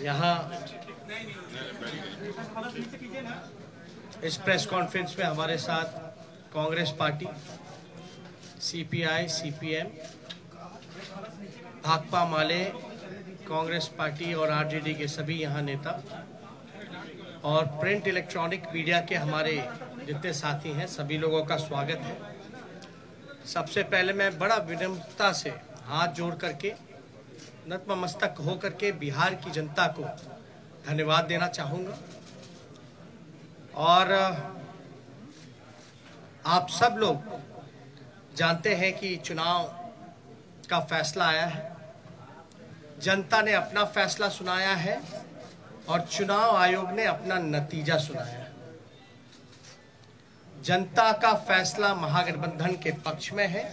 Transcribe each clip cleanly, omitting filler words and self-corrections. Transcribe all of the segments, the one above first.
यहाँ इस press conference में हमारे साथ Congress party, CPI, CPM, Bhakpa Male, Congress party और आरजेडी के सभी यहाँ नेता और प्रिंट इलेक्ट्रॉनिक मीडिया के हमारे जितने साथी हैं, सभी लोगों का स्वागत है। सबसे पहले मैं बड़ा विनम्रता से हाथ जोड़ करके, नतमस्तक हो करके बिहार की जनता को धन्यवाद देना चाहूँगा। और आप सब लोग जानते हैं कि चुनाव का फैसला आया है, जनता ने अपना फैसला सुनाया है और चुनाव आयोग ने अपना नतीजा सुनाया है। जनता का फैसला महागठबंधन के पक्ष में है,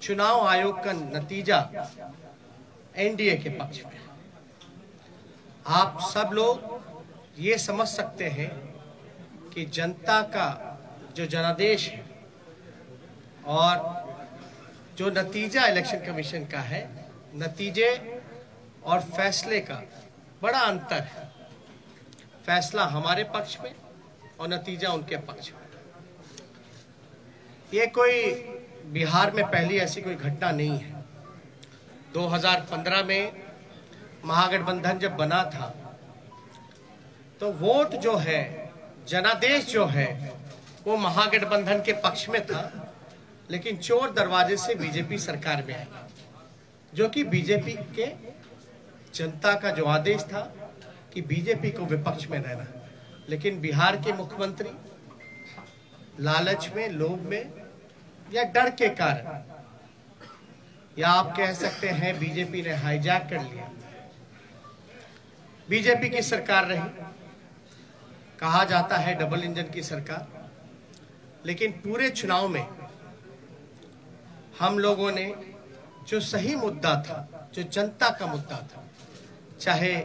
चुनाव आयोग का नतीजा एनडीए के पक्ष में है। आप सब लोग ये समझ सकते हैं कि जनता का जो जनादेश है और जो नतीजा इलेक्शन कमीशन का है, नतीजे और फैसले का बड़ा अंतर है। फैसला हमारे पक्ष में और नतीजा उनके पक्ष में। ये कोई बिहार में पहली ऐसी कोई घटना नहीं है। 2015 में महागठबंधन जब बना था तो वोट जो है, जनादेश जो है, वो महागठबंधन के पक्ष में था, लेकिन चोर दरवाजे से बीजेपी सरकार में आई, जो कि बीजेपी के जनता का जो आदेश था कि बीजेपी को विपक्ष में रहना। लेकिन बिहार के मुख्यमंत्री लालच में, लोभ में या डर के कारण, या आप कह सकते हैं बीजेपी ने हाईजैक कर लिया। बीजेपी की सरकार रही, कहा जाता है डबल इंजन की सरकार, लेकिन पूरे चुनाव में हम लोगों ने जो सही मुद्दा था, जो जनता का मुद्दा था, चाहे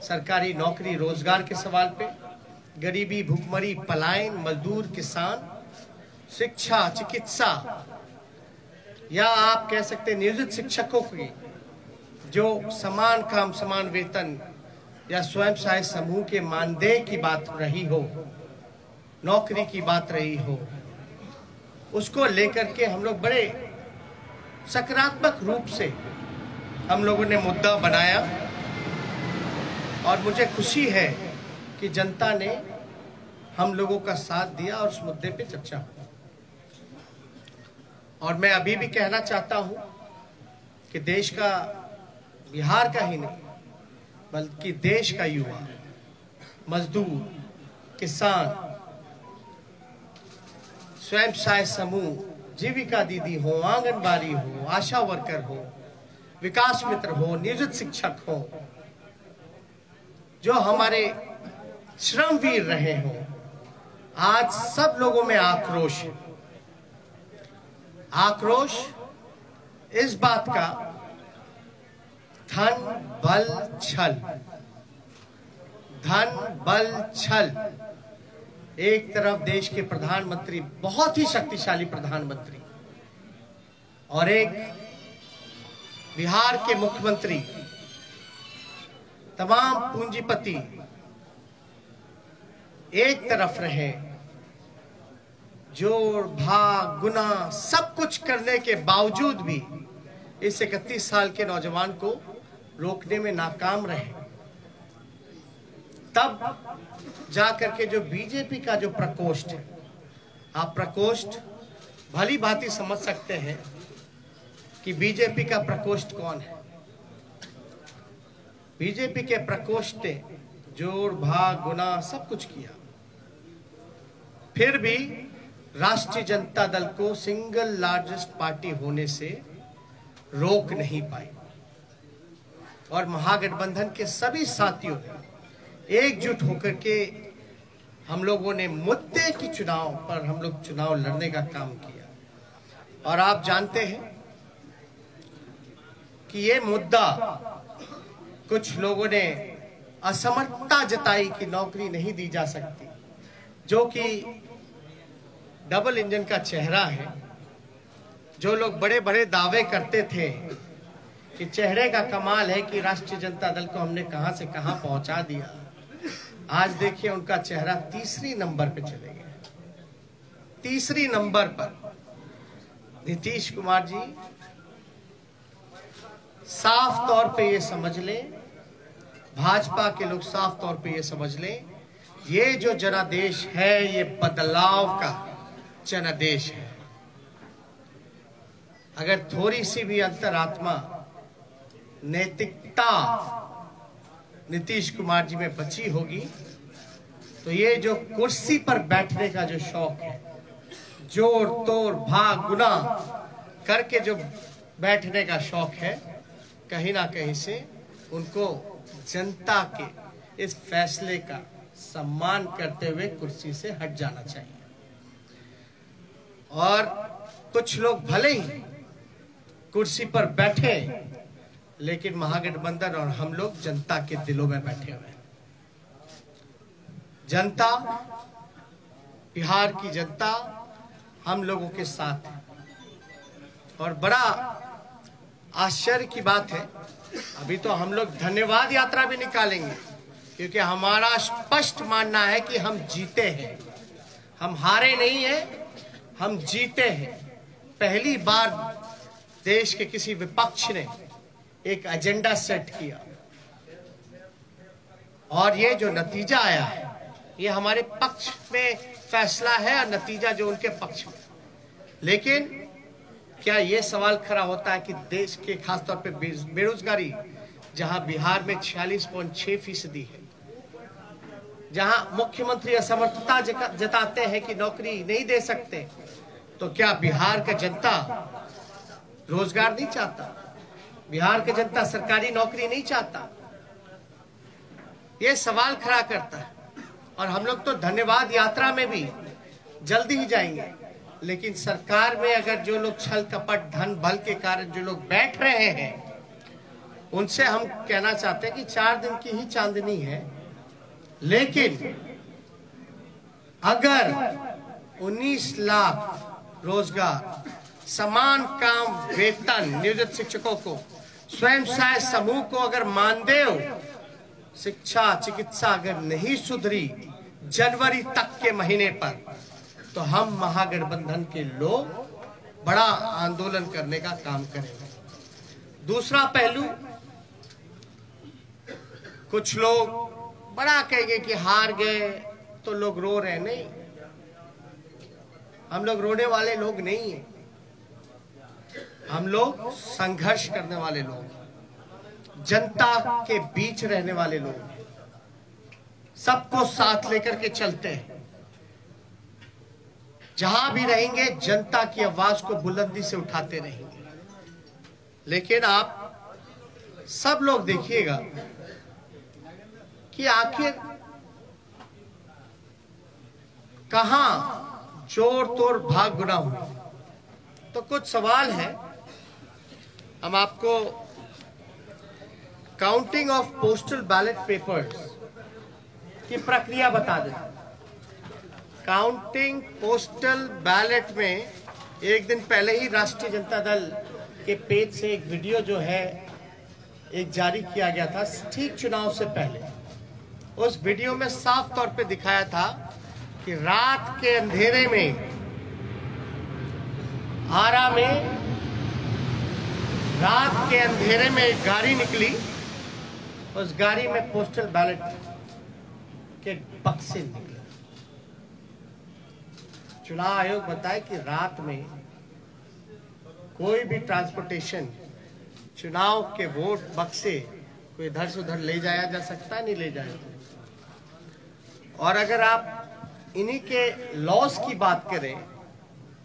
सरकारी नौकरी रोजगार के सवाल पे, गरीबी, भूखमरी, पलायन, मजदूर, किसान, शिक्षा, चिकित्सा, या आप कह सकते हैं नियोजित शिक्षकों की जो समान काम समान वेतन या स्वयं सहायता समूह के मानदेय की बात रही हो, नौकरी की बात रही हो, उसको लेकर के हम लोग बड़े सकारात्मक रूप से हम लोगों ने मुद्दा बनाया और मुझे खुशी है कि जनता ने हम लोगों का साथ दिया और उस मुद्दे पे चर्चा हुई। और मैं अभी भी कहना चाहता हूं कि देश का, बिहार का ही नहीं बल्कि देश का युवा, मजदूर, किसान, स्वयं सहायता समूह, जीविका दीदी हो, आंगनबाड़ी हो, आशा वर्कर हो, विकास मित्र हो, नियोजित शिक्षक हो, जो हमारे श्रमवीर रहे हो, आज सब लोगों में आक्रोश है। आक्रोश इस बात का, धन बल छल, धन बल छल। एक तरफ देश के प्रधानमंत्री, बहुत ही शक्तिशाली प्रधानमंत्री, और एक बिहार के मुख्यमंत्री, तमाम पूंजीपति एक तरफ रहे, जोड़ भाग गुना सब कुछ करने के बावजूद भी इस 31 साल के नौजवान को रोकने में नाकाम रहे। तब जाकर के जो बीजेपी का जो प्रकोष्ठ है, आप प्रकोष्ठ भली भांति समझ सकते हैं कि बीजेपी का प्रकोष्ठ कौन है। बीजेपी के प्रकोष्ठ ने जोड़ भाग गुना सब कुछ किया, फिर भी राष्ट्रीय जनता दल को सिंगल लार्जेस्ट पार्टी होने से रोक नहीं पाई। और महागठबंधन के सभी साथियों ने एकजुट होकर के हम लोगों ने मुद्दे की चुनाव पर हम लोग चुनाव लड़ने का काम किया। और आप जानते हैं कि ये मुद्दा, कुछ लोगों ने असमर्थता जताई कि नौकरी नहीं दी जा सकती, जो कि डबल इंजन का चेहरा है। जो लोग बड़े बड़े दावे करते थे कि चेहरे का कमाल है कि राष्ट्रीय जनता दल को हमने कहां से कहां पहुंचा दिया। आज देखिए उनका चेहरा तीसरी नंबर पे चले गए, तीसरी नंबर पर। नीतीश कुमार जी, साफ तौर पे ये समझ लें, भाजपा के लोग साफ तौर पे ये समझ लें, ये जो जनादेश है ये बदलाव का जनादेश है। अगर थोड़ी सी भी अंतरात्मा, नैतिकता नीतीश कुमार जी में बची होगी तो ये जो कुर्सी पर बैठने का जो शौक है, जोर तोड़ भाग गुना करके जो बैठने का शौक है, कहीं ना कहीं से उनको जनता के इस फैसले का सम्मान करते हुए कुर्सी से हट जाना चाहिए। और कुछ लोग भले ही कुर्सी पर बैठे, लेकिन महागठबंधन और हम लोग जनता के दिलों में बैठे हुए हैं। जनता, बिहार की जनता हम लोगों के साथ है। और बड़ा आश्चर्य की बात है, अभी तो हम लोग धन्यवाद यात्रा भी निकालेंगे, क्योंकि हमारा स्पष्ट मानना है कि हम जीते हैं, हम हारे नहीं हैं, हम जीते हैं। पहली बार देश के किसी विपक्ष ने एक एजेंडा सेट किया और ये जो नतीजा आया है ये हमारे पक्ष में फैसला है और नतीजा जो उनके पक्ष में। लेकिन क्या ये सवाल खड़ा होता है कि देश के खासतौर पे बेरोजगारी, जहां बिहार में 46.6% है, जहां मुख्यमंत्री असमर्थता जताते हैं कि नौकरी नहीं दे सकते, तो क्या बिहार का जनता रोजगार नहीं चाहता? बिहार का जनता सरकारी नौकरी नहीं चाहता? ये सवाल खड़ा करता है। और हम लोग तो धन्यवाद यात्रा में भी जल्दी ही जाएंगे, लेकिन सरकार में अगर जो लोग छल कपट धन बल के कारण जो लोग बैठ रहे हैं, उनसे हम कहना चाहते हैं कि 4 दिन की ही चांदनी है, लेकिन अगर 19 लाख रोजगार, समान काम वेतन नियोजित शिक्षकों को, स्वयं सहायता समूह को अगर मानदेय, शिक्षा चिकित्सा अगर नहीं सुधरी जनवरी तक के महीने पर, तो हम महागठबंधन के लोग बड़ा आंदोलन करने का काम करेंगे। दूसरा पहलू, कुछ लोग बड़ा कहेंगे कि हार गए तो लोग रो रहे। नहीं, हम लोग रोने वाले लोग नहीं हैं, हम लोग संघर्ष करने वाले लोग, जनता के बीच रहने वाले लोग, सबको साथ लेकर के चलते हैं। जहां भी रहेंगे जनता की आवाज को बुलंदी से उठाते रहेंगे। लेकिन आप सब लोग देखिएगा कि आखिर कहां जोर तोड़ भाग गुना हुआ। तो कुछ सवाल है, हम आपको counting of postal ballot papers की प्रक्रिया बता दें। काउंटिंग पोस्टल बैलेट में एक दिन पहले ही राष्ट्रीय जनता दल के पेज से एक वीडियो जो है एक जारी किया गया था, ठीक चुनाव से पहले। उस वीडियो में साफ तौर पे दिखाया था कि रात के अंधेरे में आरा में रात के अंधेरे में एक गाड़ी निकली, उस गाड़ी में पोस्टल बैलेट के बक्से निकले। चुनाव आयोग बताए कि रात में कोई भी ट्रांसपोर्टेशन, चुनाव के वोट बक्से कोई इधर से उधर ले जाया जा सकता है, नहीं ले जाया। और अगर आप इन्हीं के लॉस की बात करें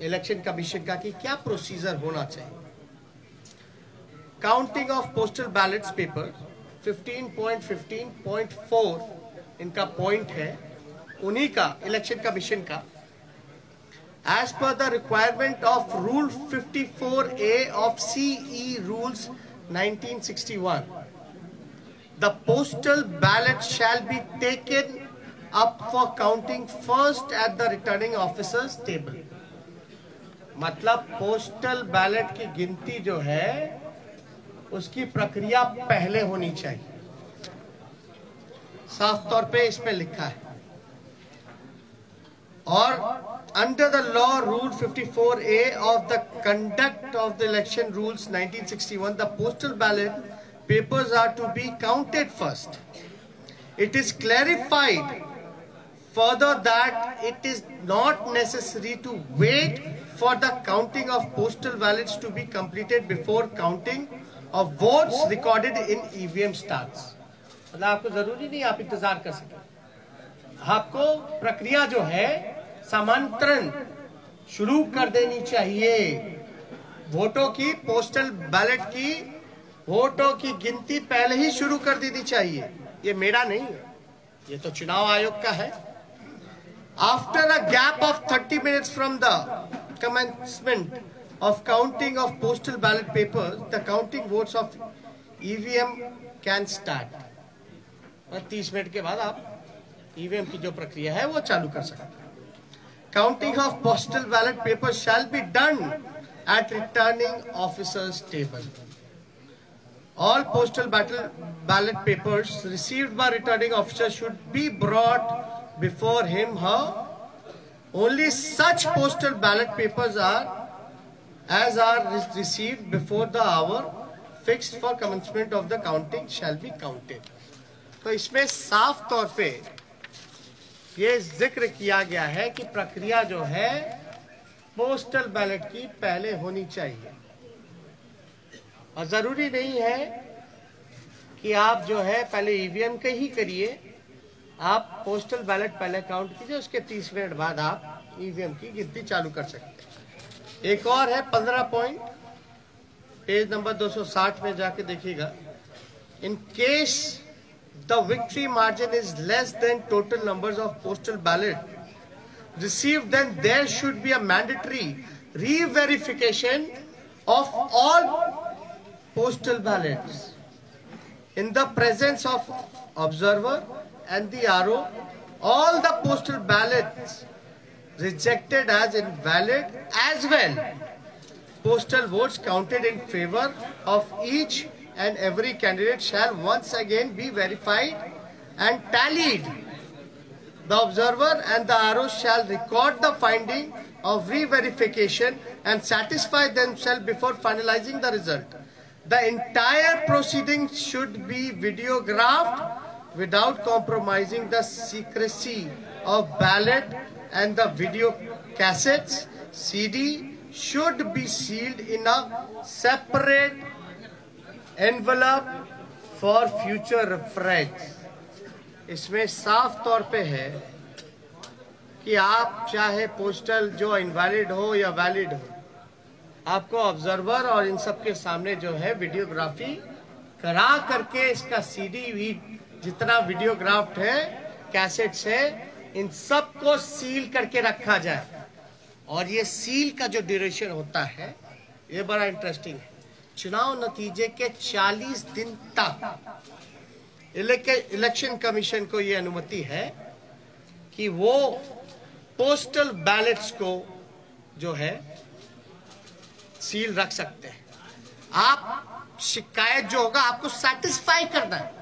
इलेक्शन कमीशन का कि क्या प्रोसीजर होना चाहिए, counting of postal ballets paper 15.15.4 इनका पॉइंट है, उन्हीं का इलेक्शन कमीशन का। As per the requirement of Rule 54A of CE Rules 1961, the postal ballot shall be taken up for counting first at the returning officer's table. मतलब postal ballot की गिनती जो है उसकी प्रक्रिया पहले होनी चाहिए। साफ तौर पे इसमें लिखा है। और under the law rule 54A of the conduct of the election rules 1961, the postal ballot papers are to be counted first. It is clarified further that it is not necessary to wait for the counting of postal ballots to be completed before counting of votes recorded in EVM starts. मतलब आपको जरूरी नहीं आप इंतजार कर सकें, आपको प्रक्रिया जो है समांतरण शुरू कर देनी चाहिए। वोटों की, पोस्टल बैलेट की वोटों की गिनती पहले ही शुरू कर देनी चाहिए। ये मेरा नहीं है, ये तो चुनाव आयोग का है। After a gap of 30 minutes from the commencement of counting of postal ballot papers, the counting votes of EVM can start. और 30 मिनट के बाद आप ईवीएम की जो प्रक्रिया है वो चालू कर सकते हैं। Counting of postal ballot papers shall be done at returning officer's table. All postal ballot papers received by returning officer should be brought before him, her. Only such postal ballot papers are received before the hour fixed for commencement of the counting shall be counted. तो इसमें साफ तौर पे ये जिक्र किया गया है कि प्रक्रिया जो है पोस्टल बैलेट की पहले होनी चाहिए। और जरूरी नहीं है कि आप जो है पहले ईवीएम के ही करिए, आप पोस्टल बैलेट पहले काउंट कीजिए, उसके 30 मिनट बाद आप ईवीएम की गिनती चालू कर सकते हैं। एक और है 15 पॉइंट, पेज नंबर 260 में जाके देखिएगा। In case the victory margin is less than total numbers of postal ballot received, then there should be a mandatory re-verification of all postal ballots in the presence of observer and the RO. All the postal ballots rejected as invalid, as well postal votes counted in favor of each and every candidate shall once again be verified and tallied. The observer and the RO shall record the finding of re-verification and satisfy themselves before finalizing the result. The entire proceeding should be videographed without compromising the secrecy of ballot, and the video cassettes, CD should be sealed in a separate envelope for future reference. इसमें साफ तौर पे है कि आप चाहे postal जो invalid हो या वैलिड हो, आपको ऑब्जर्वर और इन सब के सामने जो है वीडियोग्राफी करा करके इसका सीडी भी जितना वीडियोग्राफ्ड है, कैसेट्स है, इन सब को सील करके रखा जाए। और ये सील का जो ड्यूरेशन होता है ये बड़ा इंटरेस्टिंग है। चुनाव नतीजे के 40 दिन तक इलेक्शन कमीशन को ये अनुमति है कि वो पोस्टल बैलेट्स को जो है सील रख सकते हैं। आप शिकायत जो होगा आपको सेटिस्फाई करना है।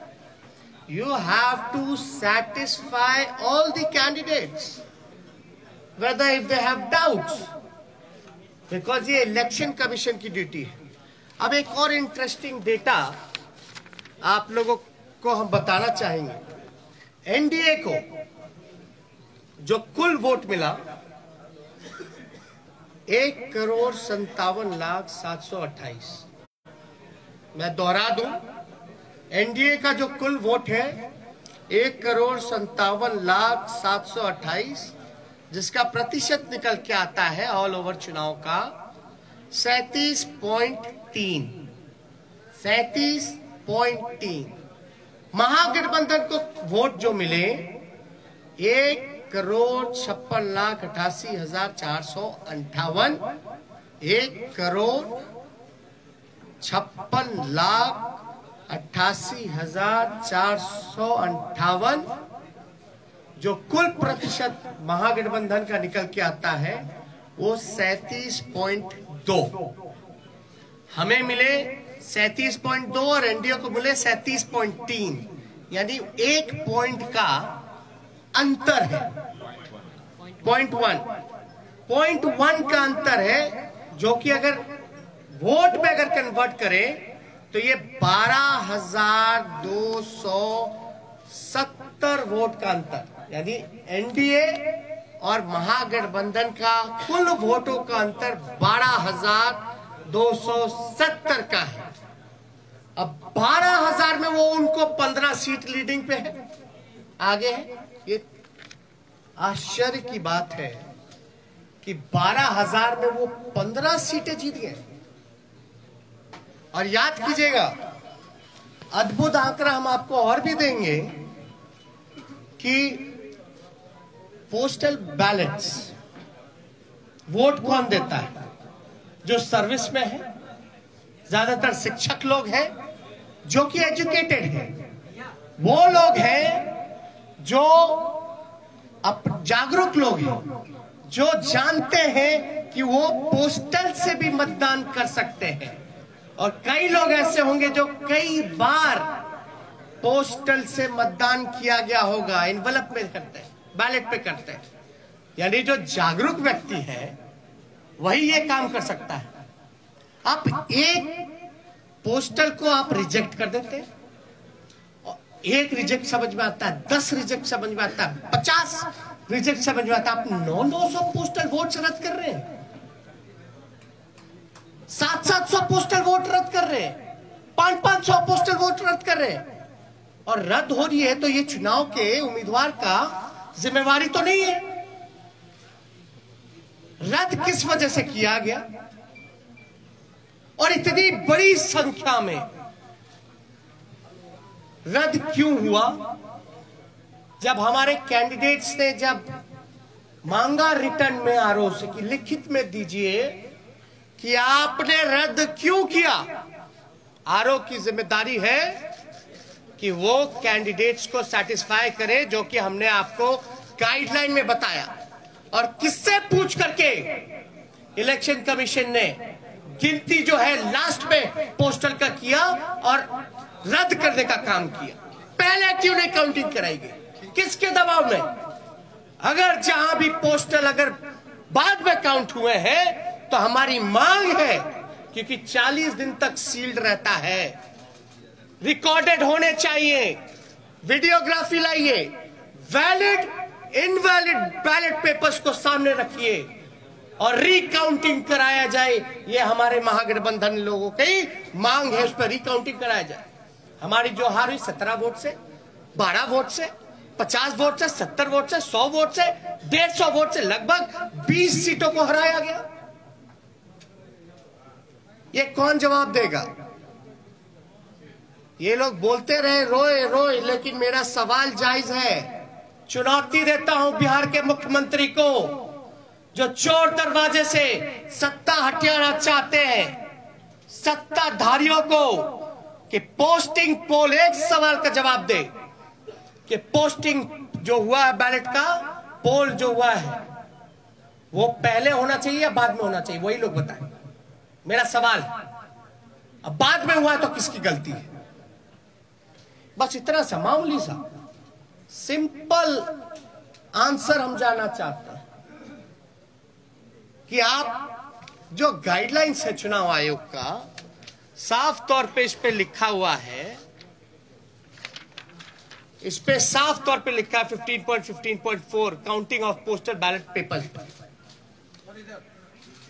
You have to satisfy all the candidates whether if they have doubts, because ये इलेक्शन कमीशन की ड्यूटी है। अब एक और इंटरेस्टिंग डेटा आप लोगों को हम बताना चाहेंगे। एनडीए को जो कुल वोट मिला 1,57,728। मैं दोहरा दूं, एनडीए का जो कुल वोट है 1,57,728, जिसका प्रतिशत निकल के आता है ऑल ओवर चुनाव का 37.3। महागठबंधन को वोट जो मिले 1,56,88,458, 1,56,88,458, जो कुल प्रतिशत महागठबंधन का निकल के आता है वो 37.2। हमें मिले 37.2 और एनडीए को मिले 37.3, यानी 1 पॉइंट का अंतर है। 0.1 का अंतर है, जो कि अगर वोट में अगर कन्वर्ट करें तो ये 12,270 वोट का अंतर, यानी एनडीए और महागठबंधन का कुल वोटों का अंतर 12,270 का है। अब 12,000 में वो उनको 15 सीट लीडिंग पे है, आगे है। ये आश्चर्य की बात है कि 12,000 में वो 15 सीटें जीत गए। और याद कीजिएगा, अद्भुत आंकड़ा हम आपको और भी देंगे कि पोस्टल बैलेट्स वोट कौन देता है? जो सर्विस में है, ज्यादातर शिक्षक लोग हैं जो कि एजुकेटेड हैं, वो लोग हैं जो जागरूक लोग हैं, जो जानते हैं कि वो पोस्टल से भी मतदान कर सकते हैं। और कई लोग ऐसे होंगे जो कई बार पोस्टल से मतदान किया गया होगा, एनवलप में करते हैं, बैलेट पे करते हैं। यानी जो जागरूक व्यक्ति है वही ये काम कर सकता है। आप एक पोस्टल को आप रिजेक्ट कर देते हैं, एक रिजेक्ट समझ में आता है, 10 रिजेक्ट समझ में आता है, 50 रिजेक्ट समझ में आता है। आप 900 पोस्टल वोट रद्द कर रहे हैं, 700 पोस्टल वोट रद्द कर रहे हैं, 500 पोस्टल वोट रद्द कर रहे हैं। और रद्द हो रही है तो ये चुनाव के उम्मीदवार का जिम्मेवारी तो नहीं है। रद्द किस वजह से किया गया और इतनी बड़ी संख्या में रद्द क्यों हुआ? जब हमारे कैंडिडेट्स ने जब मांगा रिटर्न में आरओ से कि लिखित में दीजिए कि आपने रद्द क्यों किया, आरओ की जिम्मेदारी है कि वो कैंडिडेट्स को सेटिस्फाई करे, जो कि हमने आपको गाइडलाइन में बताया। और किससे पूछ करके इलेक्शन कमीशन ने गिनती जो है लास्ट में पोस्टल का किया और रद्द करने का काम किया? पहले क्यों नहीं काउंटिंग कराई गई? किसके दबाव में? अगर जहां भी पोस्टल अगर बाद में काउंट हुए हैं तो हमारी मांग है, क्योंकि 40 दिन तक सील्ड रहता है, रिकॉर्डेड होने चाहिए, वीडियोग्राफी लाइए, वैलिड इनवैलिड बैलेट पेपर्स को सामने रखिए और रिकाउंटिंग कराया जाए। ये हमारे महागठबंधन लोगों की मांग है, उस पर रिकाउंटिंग कराया जाए। हमारी जो हार हुई 17 वोट से, 12 वोट से, 50 वोट से, 70 वोट से, 100 वोट से, 150 वोट से, लगभग 20 सीटों को हराया गया। ये कौन जवाब देगा? ये लोग बोलते रहे रोए रोए, लेकिन मेरा सवाल जायज है। चुनौती देता हूं बिहार के मुख्यमंत्री को, जो चोर दरवाजे से सत्ता हथियाना चाहते हैं, सत्ताधारियों को, कि पोस्टिंग पोल, एक सवाल का जवाब दे कि पोस्टिंग जो हुआ है बैलेट का पोल जो हुआ है वो पहले होना चाहिए या बाद में होना चाहिए? वही लोग बताएं। मेरा सवाल, अब बाद में हुआ तो किसकी गलती है? बस इतना सा मामूली सा सिंपल आंसर हम जानना चाहते हैं कि आप जो गाइडलाइंस है चुनाव आयोग का, साफ तौर पे इस पे लिखा हुआ है, इस पे साफ तौर पे लिखा है 15.15.4 counting of postal ballot papers,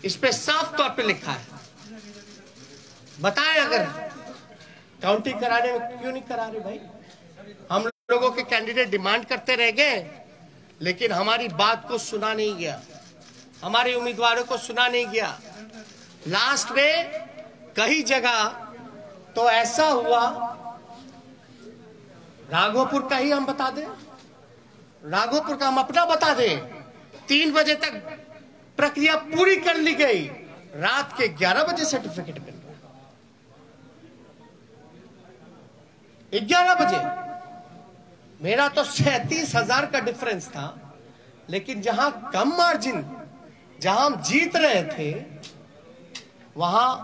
इस पे साफ तौर पे लिखा है। बताएं अगर काउंटिंग कराने में क्यों नहीं करा रहे भाई? हम लोगों के कैंडिडेट डिमांड करते रह गए, लेकिन हमारी बात को सुना नहीं गया, हमारे उम्मीदवारों को सुना नहीं गया। लास्ट में कई जगह तो ऐसा हुआ, राघोपुर का ही हम बता दें, राघोपुर का हम अपना बता दें, 3 बजे तक प्रक्रिया पूरी कर ली गई, रात के 11 बजे सर्टिफिकेट मिल रहा, 11 बजे। मेरा तो 37,000 का डिफरेंस था, लेकिन जहां कम मार्जिन, जहां हम जीत रहे थे, वहां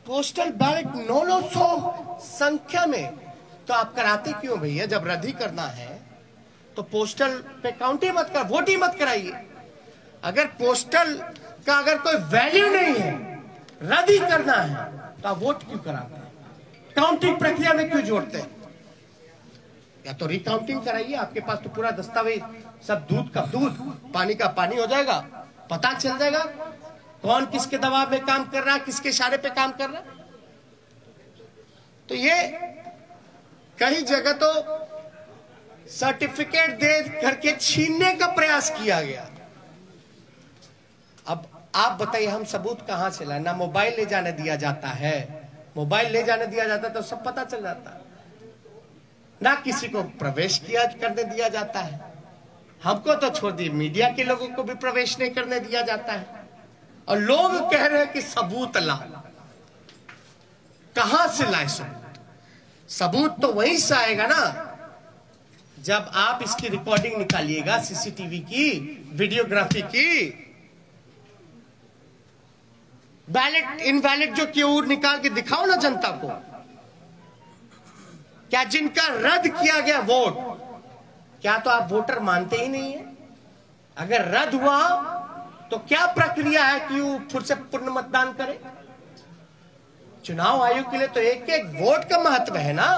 पोस्टल बैलेट 900 संख्या में, तो आप कराते क्यों भैया? जब रद्द ही करना है तो पोस्टल पे काउंट ही मत कर, वोट ही मत कराइए। अगर पोस्टल का अगर कोई वैल्यू नहीं है, रद्द ही करना है, तो आप वोट क्यों कराते हैं? काउंटिंग प्रक्रिया में क्यों जोड़ते हैं? या तो रिकाउंटिंग कराइए, आपके पास तो पूरा दस्तावेज, सब दूध का दूध, पानी का पानी हो जाएगा, पता चल जाएगा कौन किसके दबाव में काम कर रहा है, किसके इशारे पे काम कर रहा है। तो ये कई जगह तो सर्टिफिकेट दे करके छीनने का प्रयास किया गया। अब आप बताइए, हम सबूत कहां से लाए? ना मोबाइल ले जाने दिया जाता है, मोबाइल ले जाने दिया जाता तो सब पता चल जाता, ना किसी को प्रवेश किया करने दिया जाता है। हमको तो छोड़ दिए, मीडिया के लोगों को भी प्रवेश नहीं करने दिया जाता है, और लोग कह रहे हैं कि सबूत ला। कहां से लाए सबूत? सबूत तो वहीं से आएगा ना जब आप इसकी रिकॉर्डिंग निकालिएगा, सीसीटीवी की, वीडियोग्राफी की। बैलेट इनवैलिड जो क्यों निकाल के दिखाओ ना जनता को। क्या जिनका रद्द किया गया वोट, क्या तो आप वोटर मानते ही नहीं है? अगर रद्द हुआ तो क्या प्रक्रिया है कि वो फिर से पूर्ण मतदान करे? चुनाव आयोग के लिए तो एक एक वोट का महत्व है ना।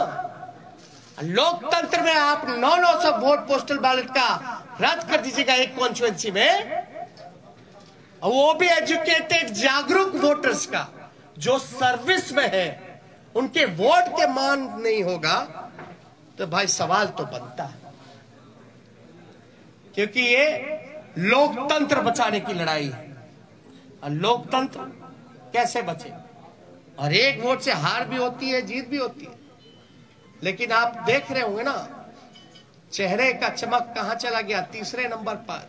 लोकतंत्र में आप 900 वोट पोस्टल बैलेट का रद्द कर दीजिएगा एक कॉन्स्टिट्यूएंसी में, और वो भी एजुकेटेड जागरूक वोटर्स का, जो सर्विस में है, उनके वोट के मान नहीं होगा, तो भाई सवाल तो बनता है। क्योंकि ये लोकतंत्र बचाने की लड़ाई है, और लोकतंत्र कैसे बचे? और एक वोट से हार भी होती है, जीत भी होती है। लेकिन आप देख रहे होंगे ना, चेहरे का चमक कहां चला गया? तीसरे नंबर पर।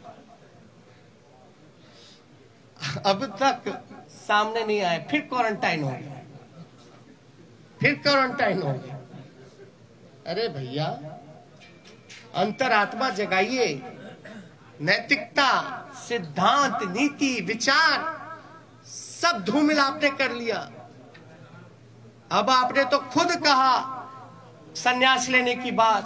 अब तक सामने नहीं आए, फिर क्वारंटाइन हो गया, फिर क्वारंटाइन हो गया। अरे भैया, अंतरात्मा जगाइए। नैतिकता, सिद्धांत, नीति, विचार सब धूमिल आपने कर लिया। अब आपने तो खुद कहा संन्यास लेने की बात।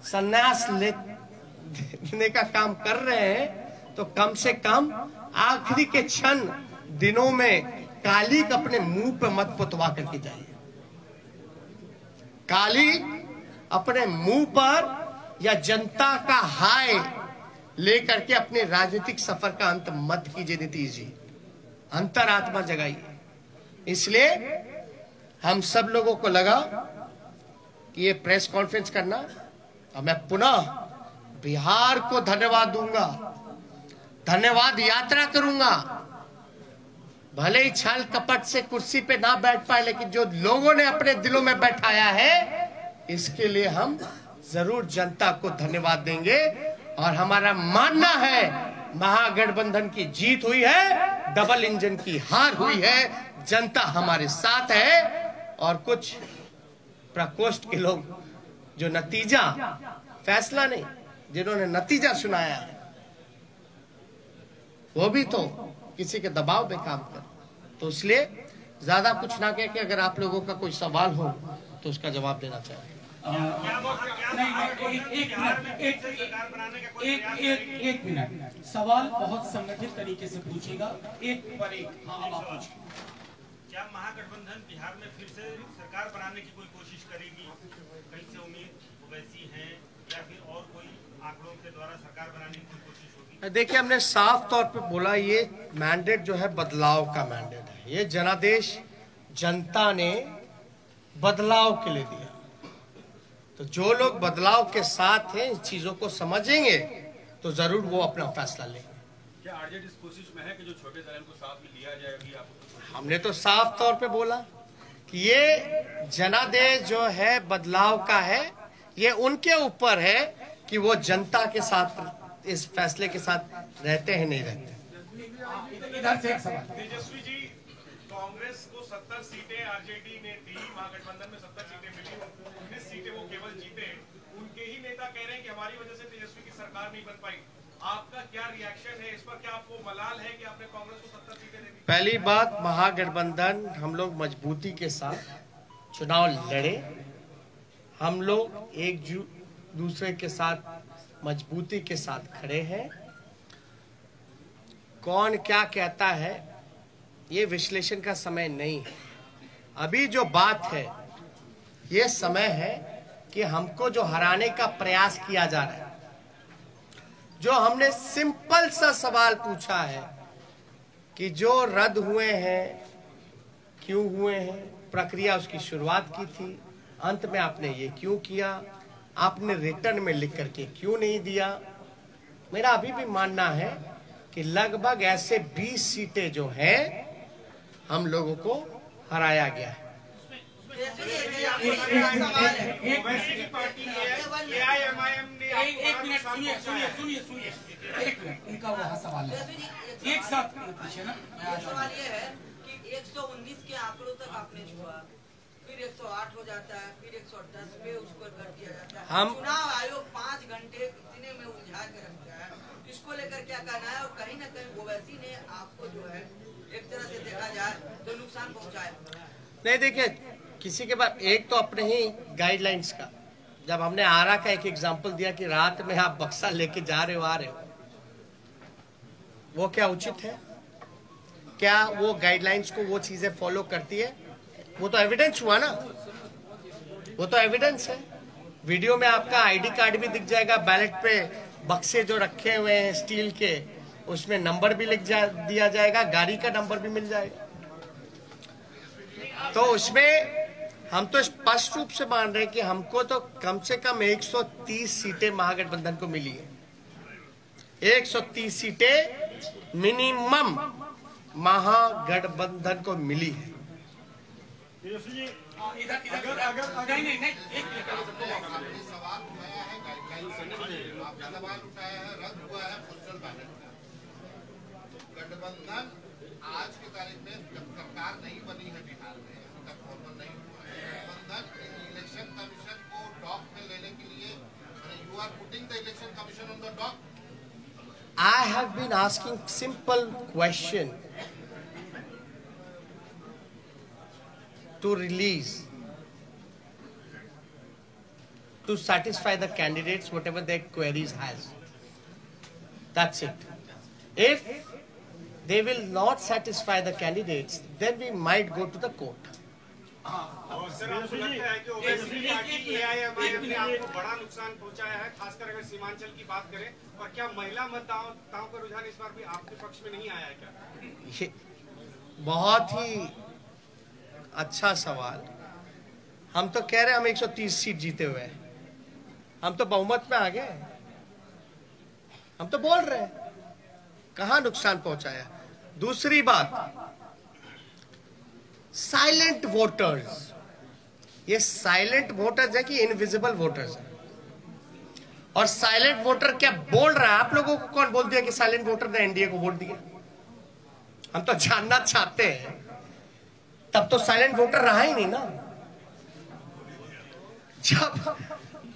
संन्यास लेने का काम कर रहे हैं तो कम से कम आखिरी के क्षण दिनों में काली अपने मुंह पे मत पुतवा करके जाइए। काली अपने मुंह पर या जनता का हाय लेकर के अपने राजनीतिक सफर का अंत मत कीजिए नीतीश जी। अंतरात्मा जगाइए। इसलिए हम सब लोगों को लगा कि ये प्रेस कॉन्फ्रेंस करना, और मैं पुनः बिहार को धन्यवाद दूंगा, धन्यवाद यात्रा करूंगा। भले ही छल कपट से कुर्सी पे ना बैठ पाए, लेकिन जो लोगों ने अपने दिलों में बैठाया है, इसके लिए हम जरूर जनता को धन्यवाद देंगे। और हमारा मानना है महागठबंधन की जीत हुई है, डबल इंजन की हार हुई है, जनता हमारे साथ है। और कुछ प्रकोष्ठ के लोग जो नतीजा, फैसला नहीं, जिन्होंने नतीजा सुनाया, वो भी तो किसी के दबाव में काम कर। तो इसलिए ज्यादा कुछ ना कह के, अगर आप लोगों का कोई सवाल हो तो उसका जवाब देना चाहिए। एक मिनट, सवाल बहुत संगठित तरीके से पूछेगा, एक पर एक। हाँ, अब आप पूछिए। क्या महागठबंधन बिहार में फिर से सरकार बनाने की कोई कोशिश करेगी? कहीं से उम्मीद वैसी है, या फिर और कोई आंकड़ों के द्वारा सरकार बनाने की कोई कोशिश होगी? देखिए, हमने साफ तौर पे बोला, ये मैंडेट जो है बदलाव का मैंडेट है। ये जनादेश जनता ने बदलाव के लिए दिया। तो जो लोग बदलाव के साथ हैं, इन चीजों को समझेंगे, तो जरूर वो अपना फैसला लेंगे। क्या आरजेडी इस कोशिश में है कि जो छोटे दल को साथ में लिया जाए? अभी आपको हमने तो साफ तौर पे बोला कि ये जनादेश जो है बदलाव का है। ये उनके ऊपर है कि वो जनता के साथ, इस फैसले के साथ रहते हैं नहीं रहते। इधर से एक सवाल। तेजस्वी जी, कांग्रेस को 70 सीटें आरजेडी ने दी, महागठबंधन में 70 सीटें मिली, 19 सीटें वो केवल जीते। उनके ही नेता कह रहे हैं कि हमारी वजह से तेजस्वी की सरकार नहीं बन पाई। आपका क्या रिएक्शन है इस पर? क्या आपको मलाल है कि आपने कांग्रेस को 70 सीटें दे दी? पहली बात, महागठबंधन हम लोग मजबूती के साथ चुनाव लड़े। हम लोग एक दूसरे के साथ मजबूती के साथ खड़े हैं। कौन क्या कहता है ये विश्लेषण का समय नहीं है। अभी जो बात है, ये समय है कि हमको जो हराने का प्रयास किया जा रहा है, जो हमने सिंपल सा सवाल पूछा है कि जो रद्द हुए हैं क्यों हुए हैं, प्रक्रिया उसकी शुरुआत की थी, अंत में आपने ये क्यों किया, आपने रिटर्न में लिख करके क्यों नहीं दिया। मेरा अभी भी मानना है कि लगभग ऐसे 20 सीटें जो हैं हम लोगों को हराया गया है। एक मिनट सुनिए एक मिनट, इनका वहाँ सवाल है, एक साथ पूछे ना। सवाल ये है कि 119 के आंकड़ों तक आपने छुआ, फिर 108 हो जाता है, फिर 110 पे उसको कर दिया जाता है। हम चुनाव आयोग 5 घंटे इतने में उलझा के रखता है, इसको लेकर क्या कहना है? और कहीं ना कहीं ओवैसी ने आपको जो है एक तरह से देखा जाए तो नुकसान पहुंचाया। नहीं, देखिए किसी के पास एक तो अपने ही गाइडलाइंस का, जब हमने आरा का एक एग्जांपल दिया कि रात में आप बक्सा लेके जा रहे हो आ रहे हो, वो क्या उचित है? क्या वो गाइडलाइंस को वो चीजें फॉलो करती है? वो तो एविडेंस हुआ ना, वो तो एविडेंस है। वीडियो में आपका आईडी कार्ड भी दिख जाएगा, बैलेट पे बक्से जो रखे हुए हैं स्टील के, उसमें नंबर भी दिया जाएगा, गाड़ी का नंबर भी मिल जाएगा। तो उसमें हम तो स्पष्ट रूप से मान रहे हैं कि हमको तो कम से कम 130 सीटें महागठबंधन को मिली है। 130 सीटें मिनिमम महागठबंधन को मिली है। गठबंधन आज की तारीख में जब सरकार नहीं बनी है बिहार में, अभी तक फॉर्मल नहीं हुआ है, गठबंधन इलेक्शन कमीशन को डॉक में लेने के लिए, you are putting the election commission on the dock. I have been asking simple question to release, to satisfy the candidates whatever their queries has. That's it. If they will not satisfy the candidates, then we might go to the court. Sir, आपको लगता है कि Owaisi party AIMIM ने आपको बड़ा नुकसान पहुंचाया है, खासकर अगर सीमांचल की बात करें? और क्या महिला मतदाताओं का रुझान इस बार भी आपके पक्ष में नहीं आया है क्या? ये बहुत ही अच्छा सवाल। हम तो कह रहे हैं हम 130 सीट जीते हुए हैं, हम तो बहुमत में आ गए, हम तो बोल रहे हैं कहां नुकसान पहुंचाया। दूसरी बात, साइलेंट वोटर्स, ये साइलेंट वोटर्स है कि इनविजिबल वोटर्स है? और साइलेंट वोटर क्या बोल रहा है? आप लोगों को कौन बोल दिया कि साइलेंट वोटर ने एनडीए को वोट दिया? हम तो जानना चाहते हैं। तब तो साइलेंट वोटर रहा ही नहीं ना। जब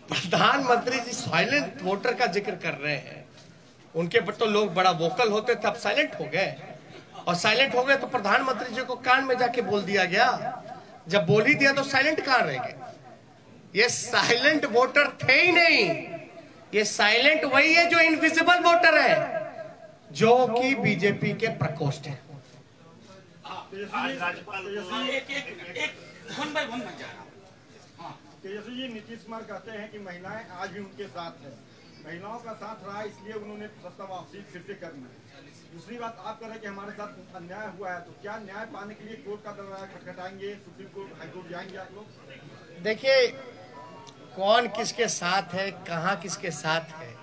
प्रधानमंत्री जी साइलेंट वोटर का जिक्र कर रहे हैं, उनके पर तो लोग बड़ा वोकल होते थे, अब साइलेंट हो गए। और साइलेंट हो गए तो प्रधानमंत्री जी को कान में जाके बोल दिया गया। जब बोल ही दिया तो साइलेंट कहां रह गए? ये साइलेंट वोटर थे ही नहीं। ये साइलेंट वही है जो इनविजिबल वोटर है, जो कि बीजेपी के प्रकोष्ठ है। तेजस्वी जी, नीतीश कुमार कहते हैं कि महिलाएं आज भी उनके साथ हैं, महिलाओं का साथ रहा इसलिए उन्होंने सत्ता वापसी फिर से करनी है। दूसरी बात, आप कह रहे हैं कि हमारे साथ अन्याय हुआ है, तो क्या न्याय पाने के लिए कोर्ट का दरवाजा खटखटाएंगे, सुप्रीम कोर्ट, हाईकोर्ट जाएंगे आप लोग? देखिए, कौन किसके साथ है, कहां किसके साथ है,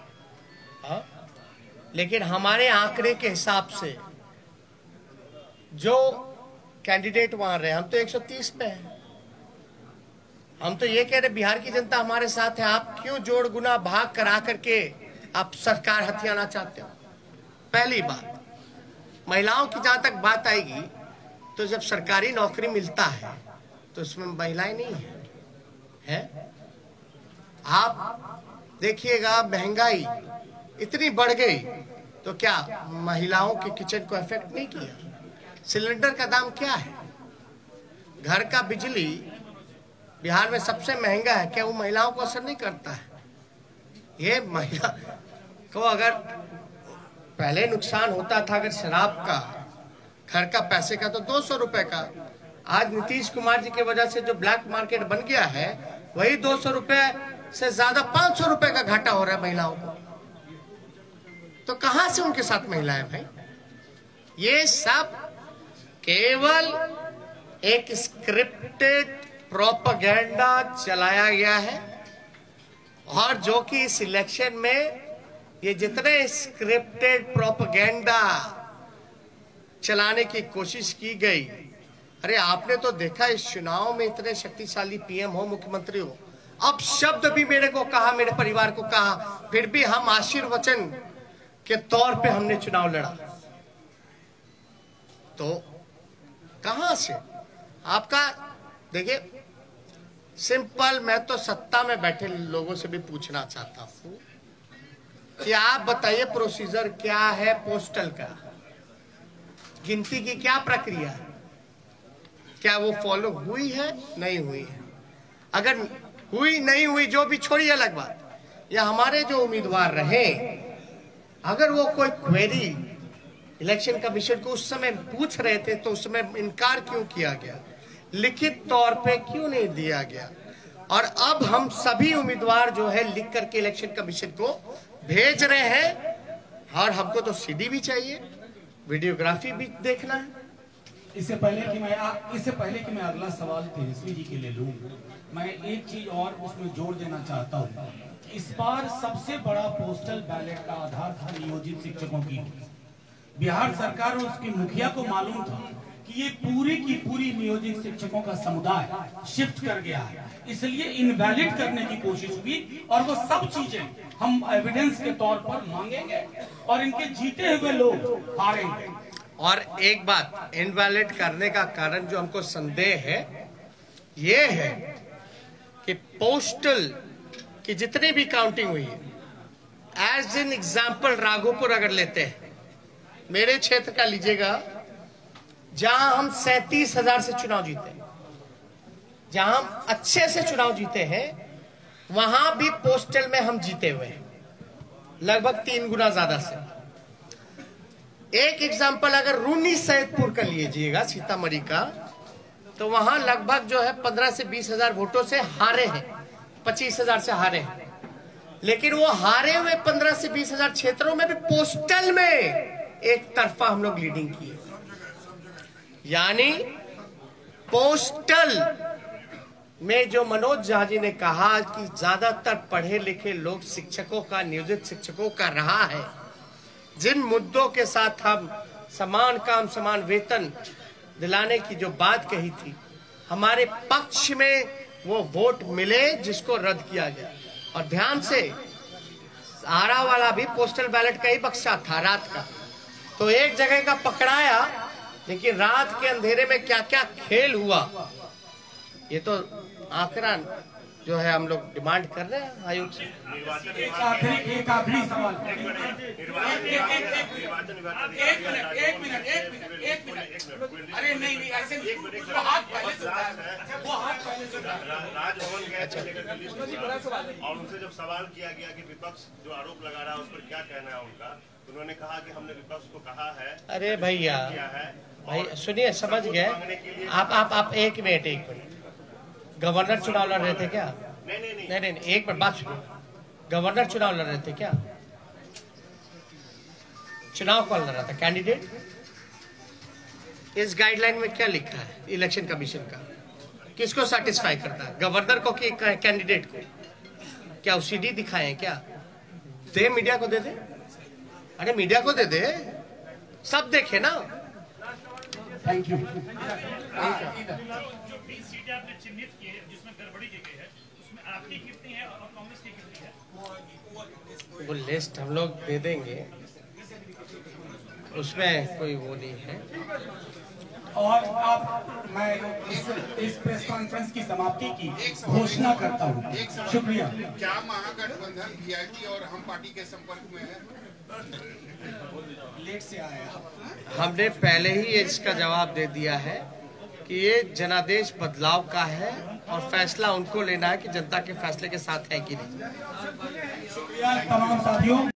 लेकिन हमारे आंकड़े के हिसाब से जो कैंडिडेट वहां रहे, हम तो 130 पे हैं। हम तो ये कह रहे बिहार की जनता हमारे साथ है। आप क्यों जोड़ गुना भाग करा करके आप सरकार हथियाना चाहते हो? पहली बात, महिलाओं की जहां तक बात आएगी, तो जब सरकारी नौकरी मिलता है तो उसमें महिलाएं नहीं है? आप देखिएगा, महंगाई इतनी बढ़ गई तो क्या महिलाओं के किचन को इफेक्ट नहीं किया? सिलेंडर का दाम क्या है? घर का बिजली बिहार में सबसे महंगा है, क्या वो महिलाओं को असर नहीं करता है? ये महिला को अगर पहले नुकसान होता था अगर शराब का, घर का पैसे का, तो 200 रुपए का, आज नीतीश कुमार जी की वजह से जो ब्लैक मार्केट बन गया है वही 200 रुपए से ज्यादा 500 रुपए का घाटा हो रहा है महिलाओं को। तो कहां से उनके साथ महिलाएं भाई? ये सब केवल एक स्क्रिप्टेड प्रोपेगेंडा चलाया गया है, और जो कि इस इलेक्शन में ये जितने स्क्रिप्टेड प्रोपेगेंडा चलाने की कोशिश की गई, अरे आपने तो देखा इस चुनाव में इतने शक्तिशाली पीएम हो, मुख्यमंत्री हो, अब शब्द भी मेरे को कहा, मेरे परिवार को कहा, फिर भी हम आशीर्वचन के तौर पे हमने चुनाव लड़ा। तो कहां से आपका? देखिए सिंपल, मैं तो सत्ता में बैठे लोगों से भी पूछना चाहता हूं कि आप बताइए प्रोसीजर क्या है पोस्टल का, गिनती की क्या प्रक्रिया है, क्या वो फॉलो हुई है नहीं हुई है? अगर हुई नहीं हुई जो भी छोड़िए अलग बात, या हमारे जो उम्मीदवार रहे अगर वो कोई क्वेरी इलेक्शन कमीशन को उस समय पूछ रहे थे तो उस समय इनकार क्यों किया गया, लिखित तौर पे क्यों नहीं दिया गया? और अब हम सभी उम्मीदवार जो है लिख करके इलेक्शन कमीशन को भेज रहे हैं, और हमको तो सीडी भी चाहिए, वीडियोग्राफी भी देखना है। इससे पहले कि मैं अगला सवाल तेजस्वी जी के लिए लूं, मैं एक चीज और उसमें जोड़ देना चाहता हूं। इस बार सबसे बड़ा पोस्टल बैलेट का आधार था नियोजित शिक्षकों की। बिहार सरकार और उसके मुखिया को मालूम था कि ये पूरी की पूरी नियोजित शिक्षकों का समुदाय शिफ्ट कर गया है, इसलिए इनवैलिड करने की कोशिश हुई, और वो सब चीजें हम एविडेंस के तौर पर मांगेंगे और इनके जीते हुए लोग हारेंगे। और एक बात, इनवैलिड करने का कारण जो हमको संदेह है ये है कि पोस्टल की जितनी भी काउंटिंग हुई है, एज एन एग्जाम्पल राघोपुर अगर लेते हैं, मेरे क्षेत्र का लीजिएगा, जहां हम 37,000 से चुनाव जीते हैं, जहां हम अच्छे से चुनाव जीते हैं, वहां भी पोस्टल में हम जीते हुए हैं लगभग 3 गुना ज्यादा से। एक एग्जाम्पल अगर रूनी सैदपुर का लीजिएगा, सीतामढ़ी का, तो वहां लगभग जो है 15 से 20,000 वोटों से हारे हैं, 25,000 से हारे हैं। लेकिन वो हारे हुए 15 से 20,000 क्षेत्रों में भी पोस्टल में एक तरफा हम लोग लीडिंग किए। यानी पोस्टल में जो मनोज झा जी ने कहा कि ज्यादातर पढ़े लिखे लोग शिक्षकों का, नियोजित शिक्षकों का रहा है, जिन मुद्दों के साथ हम समान काम समान वेतन दिलाने की जो बात कही थी, हमारे पक्ष में वो वोट मिले जिसको रद्द किया गया। और ध्यान से, आरा वाला भी पोस्टल बैलेट का ही बक्सा था रात का, तो एक जगह का पकड़ाया, लेकिन रात के अंधेरे में क्या क्या खेल हुआ, ये तो आंकड़ा जो है हम लोग डिमांड कर रहे हैं आयोग से। एक आखिरी सवाल। एक मिनट। अरे नहीं ऐसे वो हाथ पहले से राजभवन गए थे और उनसे जब सवाल किया गया कि विपक्ष जो आरोप लगा रहा है उस पर क्या कहना है उनका, उन्होंने कहा कि हमने विपक्ष को कहा है। अरे भैया भाई सुनिए, समझ गए आप। एक मिनट, गवर्नर चुनाव लड़ रहे थे क्या? नहीं, एक मिनट बात सुनिए। गवर्नर चुनाव लड़ रहे थे क्या? चुनाव कौन लड़ रहा था? कैंडिडेट। इस गाइडलाइन में क्या लिखा है इलेक्शन कमीशन का? किसको सेटिस्फाई करता है, गवर्नर को कि कैंडिडेट को? क्या सीडी दिखाए हैं क्या? दे मीडिया को दे दे। अरे मीडिया को दे दे, सब देखे ना। Thank you. आपने चिन्हित किए जिसमें गड़बड़ी की गई है, उसमें आपकी कितनी है और कांग्रेस की कितनी है? वो लिस्ट हम लोग दे देंगे, उसमें कोई वो नहीं है। और अब मैं इस प्रेस कॉन्फ्रेंस की समाप्ति की घोषणा करता हूँ। शुक्रिया। क्या महागठबंधन वीआईपी और हम पार्टी के संपर्क में है? लेट से आया। हमने पहले ही इसका जवाब दे दिया है कि ये जनादेश बदलाव का है और फैसला उनको लेना है कि जनता के फैसले के साथ है कि नहीं। शुक्रिया तमाम साथियों।